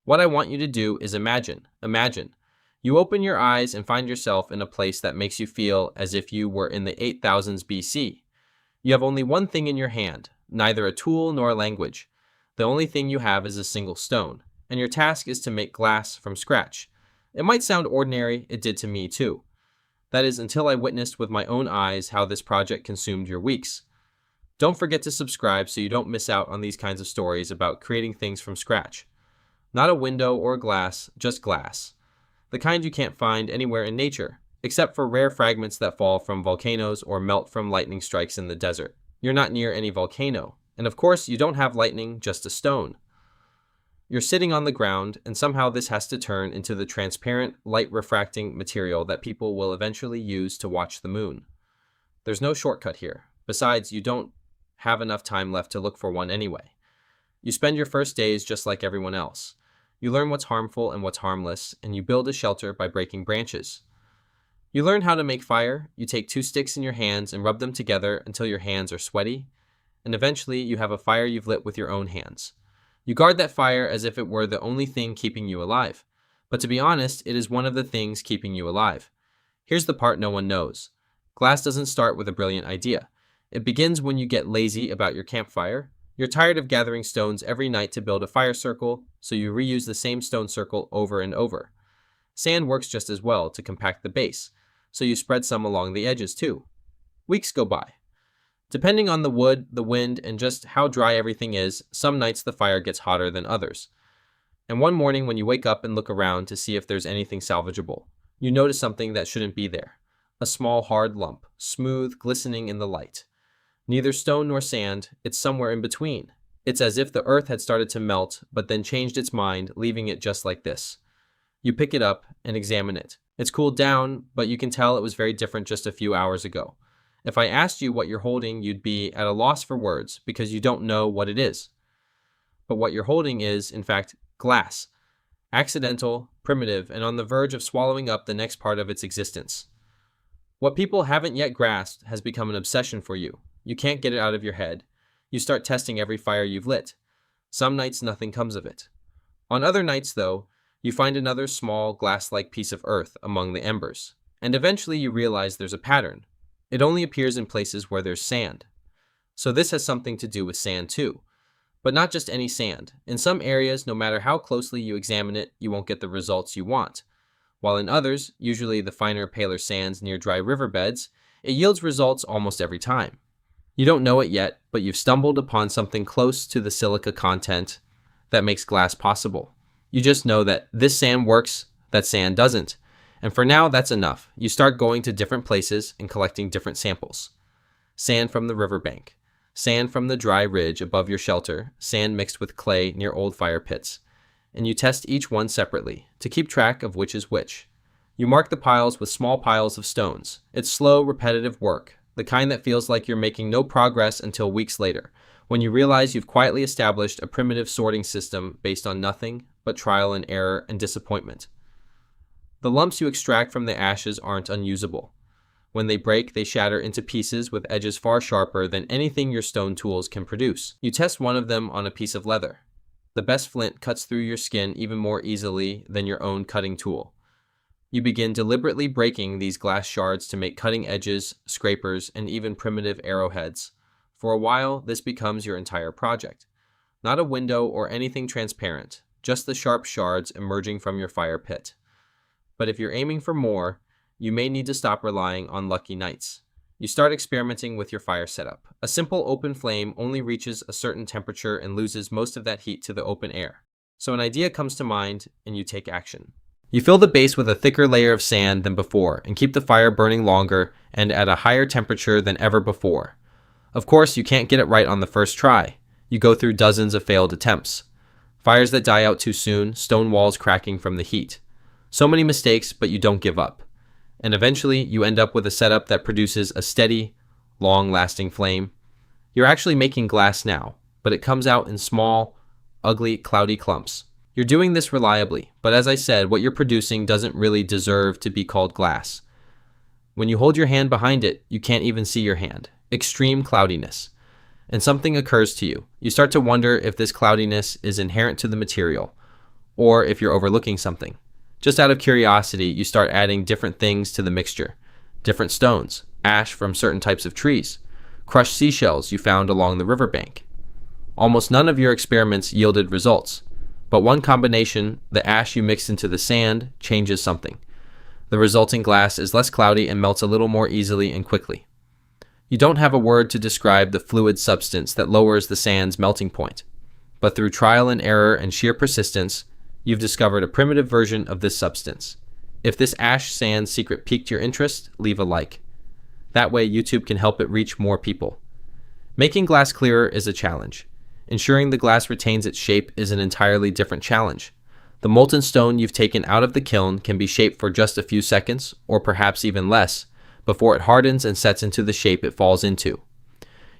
What I want you to do is imagine. Imagine. You open your eyes and find yourself in a place that makes you feel as if you were in the 8000s BC. You have only one thing in your hand, neither a tool nor a language. The only thing you have is a single stone, and your task is to make glass from scratch. It might sound ordinary, it did to me too. That is until I witnessed with my own eyes how this project consumed your weeks. Don't forget to subscribe so you don't miss out on these kinds of stories about creating things from scratch. Not a window or a glass, just glass. The kind you can't find anywhere in nature, except for rare fragments that fall from volcanoes or melt from lightning strikes in the desert. You're not near any volcano, and of course you don't have lightning, just a stone. You're sitting on the ground, and somehow this has to turn into the transparent, light-refracting material that people will eventually use to watch the moon. There's no shortcut here. Besides, you don't have enough time left to look for one anyway. You spend your first days just like everyone else. You learn what's harmful and what's harmless, and you build a shelter by breaking branches. You learn how to make fire. You take 2 sticks in your hands and rub them together until your hands are sweaty, and eventually you have a fire you've lit with your own hands. You guard that fire as if it were the only thing keeping you alive. But to be honest, it is one of the things keeping you alive. Here's the part no one knows. Glass doesn't start with a brilliant idea. It begins when you get lazy about your campfire. You're tired of gathering stones every night to build a fire circle, so you reuse the same stone circle over and over. Sand works just as well to compact the base, so you spread some along the edges too. Weeks go by. Depending on the wood, the wind, and just how dry everything is, some nights the fire gets hotter than others. And one morning when you wake up and look around to see if there's anything salvageable, you notice something that shouldn't be there. A small hard lump, smooth, glistening in the light. Neither stone nor sand, it's somewhere in between. It's as if the earth had started to melt, but then changed its mind, leaving it just like this. You pick it up and examine it. It's cooled down, but you can tell it was very different just a few hours ago. If I asked you what you're holding, you'd be at a loss for words because you don't know what it is. But what you're holding is, in fact, glass. Accidental, primitive, and on the verge of swallowing up the next part of its existence. What people haven't yet grasped has become an obsession for you. You can't get it out of your head. You start testing every fire you've lit. Some nights nothing comes of it. On other nights, though, you find another small glass-like piece of earth among the embers. And eventually you realize there's a pattern. It only appears in places where there's sand. So this has something to do with sand too. But not just any sand. In some areas, no matter how closely you examine it, you won't get the results you want. While in others, usually the finer, paler sands near dry riverbeds, it yields results almost every time. You don't know it yet, but you've stumbled upon something close to the silica content that makes glass possible. You just know that this sand works, that sand doesn't. And for now, that's enough. You start going to different places and collecting different samples. Sand from the riverbank, sand from the dry ridge above your shelter, sand mixed with clay near old fire pits. And you test each one separately to keep track of which is which. You mark the piles with small piles of stones. It's slow, repetitive work, the kind that feels like you're making no progress until weeks later, when you realize you've quietly established a primitive sorting system based on nothing but trial and error and disappointment. The lumps you extract from the ashes aren't unusable. When they break, they shatter into pieces with edges far sharper than anything your stone tools can produce. You test one of them on a piece of leather. The best flint cuts through your skin even more easily than your own cutting tool. You begin deliberately breaking these glass shards to make cutting edges, scrapers, and even primitive arrowheads. For a while, this becomes your entire project. Not a window or anything transparent, just the sharp shards emerging from your fire pit. But if you're aiming for more, you may need to stop relying on lucky nights. You start experimenting with your fire setup. A simple open flame only reaches a certain temperature and loses most of that heat to the open air. So an idea comes to mind, and you take action. You fill the base with a thicker layer of sand than before and keep the fire burning longer and at a higher temperature than ever before. Of course, you can't get it right on the first try. You go through dozens of failed attempts. Fires that die out too soon, stone walls cracking from the heat. So many mistakes, but you don't give up. And eventually, you end up with a setup that produces a steady, long-lasting flame. You're actually making glass now, but it comes out in small, ugly, cloudy clumps. You're doing this reliably, but as I said, what you're producing doesn't really deserve to be called glass. When you hold your hand behind it, you can't even see your hand. Extreme cloudiness. And something occurs to you. You start to wonder if this cloudiness is inherent to the material, or if you're overlooking something. Just out of curiosity, you start adding different things to the mixture. Different stones, ash from certain types of trees, crushed seashells you found along the riverbank. Almost none of your experiments yielded results, but one combination, the ash you mixed into the sand, changes something. The resulting glass is less cloudy and melts a little more easily and quickly. You don't have a word to describe the fluid substance that lowers the sand's melting point, but through trial and error and sheer persistence, you've discovered a primitive version of this substance. If this ash sand secret piqued your interest, leave a like. That way YouTube can help it reach more people. Making glass clearer is a challenge. Ensuring the glass retains its shape is an entirely different challenge. The molten stone you've taken out of the kiln can be shaped for just a few seconds, or perhaps even less, before it hardens and sets into the shape it falls into.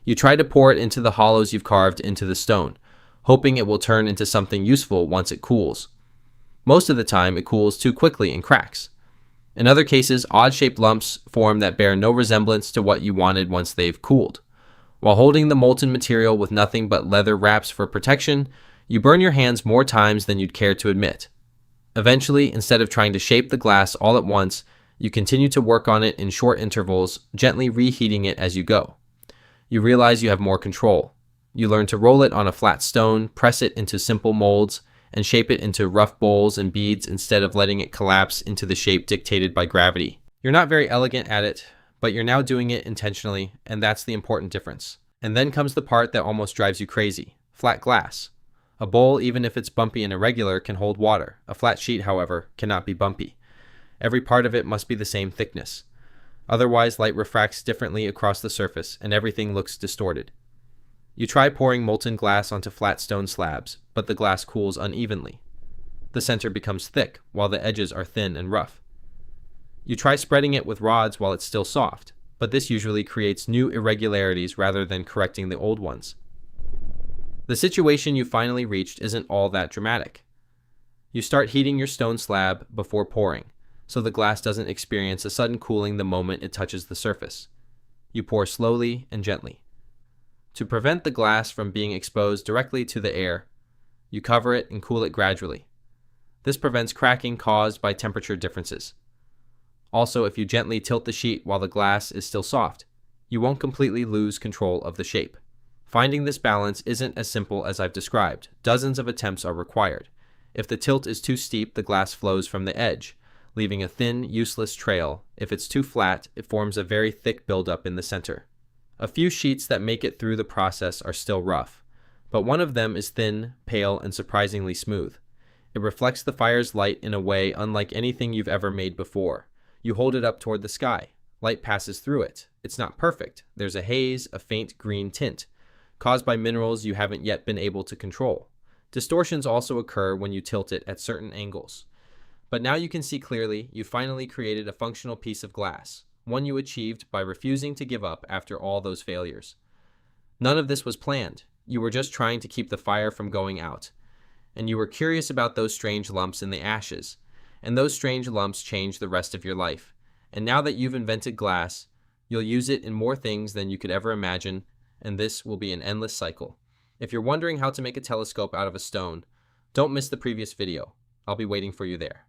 You try to pour it into the hollows you've carved into the stone, hoping it will turn into something useful once it cools. Most of the time, it cools too quickly and cracks. In other cases, odd-shaped lumps form that bear no resemblance to what you wanted once they've cooled. While holding the molten material with nothing but leather wraps for protection, you burn your hands more times than you'd care to admit. Eventually, instead of trying to shape the glass all at once, you continue to work on it in short intervals, gently reheating it as you go. You realize you have more control. You learn to roll it on a flat stone, press it into simple molds, and shape it into rough bowls and beads instead of letting it collapse into the shape dictated by gravity. You're not very elegant at it, but you're now doing it intentionally, and that's the important difference. And then comes the part that almost drives you crazy: flat glass. A bowl, even if it's bumpy and irregular, can hold water. A flat sheet, however, cannot be bumpy. Every part of it must be the same thickness. Otherwise, light refracts differently across the surface, and everything looks distorted. You try pouring molten glass onto flat stone slabs, but the glass cools unevenly. The center becomes thick, while the edges are thin and rough. You try spreading it with rods while it's still soft, but this usually creates new irregularities rather than correcting the old ones. The situation you finally reached isn't all that dramatic. You start heating your stone slab before pouring, so the glass doesn't experience a sudden cooling the moment it touches the surface. You pour slowly and gently. To prevent the glass from being exposed directly to the air, you cover it and cool it gradually. This prevents cracking caused by temperature differences. Also, if you gently tilt the sheet while the glass is still soft, you won't completely lose control of the shape. Finding this balance isn't as simple as I've described. Dozens of attempts are required. If the tilt is too steep, the glass flows from the edge, leaving a thin, useless trail. If it's too flat, it forms a very thick buildup in the center. A few sheets that make it through the process are still rough, but one of them is thin, pale, and surprisingly smooth. It reflects the fire's light in a way unlike anything you've ever made before. You hold it up toward the sky. Light passes through it. It's not perfect. There's a haze, a faint green tint, caused by minerals you haven't yet been able to control. Distortions also occur when you tilt it at certain angles. But now you can see clearly you finally created a functional piece of glass, one you achieved by refusing to give up after all those failures. None of this was planned. You were just trying to keep the fire from going out. And you were curious about those strange lumps in the ashes. And those strange lumps changed the rest of your life. And now that you've invented glass, you'll use it in more things than you could ever imagine, and this will be an endless cycle. If you're wondering how to make a telescope out of a stone, don't miss the previous video. I'll be waiting for you there.